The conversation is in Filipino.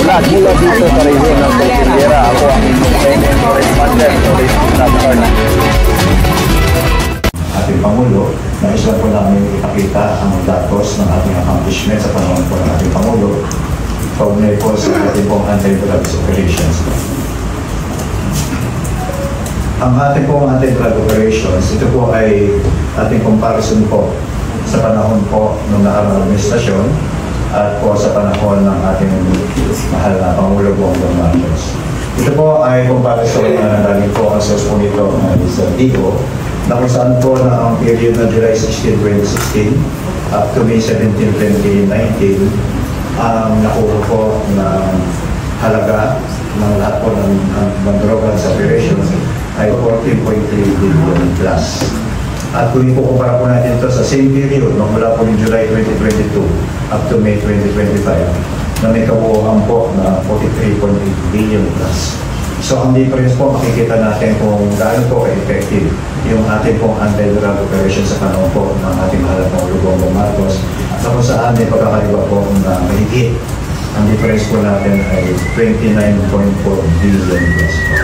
vlog mula dito sa region ng Cordillera. Ako ang independent correspondent o Richard. Ating Pangulo, nais lang po namin ipakita ang datos ng ating accomplishment sa panahon po ng ating Pangulo kaugnay po sa ating pong anti-drugs operations. Ang ating pong anti-drug operations, ito po ay ating comparison po sa panahon po ng nakaraang administrasyon at po sa panahon ng ating mahal na Pangulo Bongbong Marcos. Ito po ay comparison na nagaling po ang source po nito sa DIGO, na kung saan po na ang period na July 16, 2016 up to May 17, 2019, ang nakuha po ng halaga ng lahat po ng drugs operations ay 14.3 billion plus. At kung ikukumpara po natin ito sa same period, mula po ng July 2022 up to May 2025, na may kabuuan po na 43.8 billion plus. So ang difference po, makikita natin kung gaano po ka-effective yung ating pong anti-drug operation sa panahon po ng ating mahal na Pangulo Bongbong Marcos, at kung saan may pagkakaliwa po na mahigit. Ang difference po natin ay 29.4 billion plus po.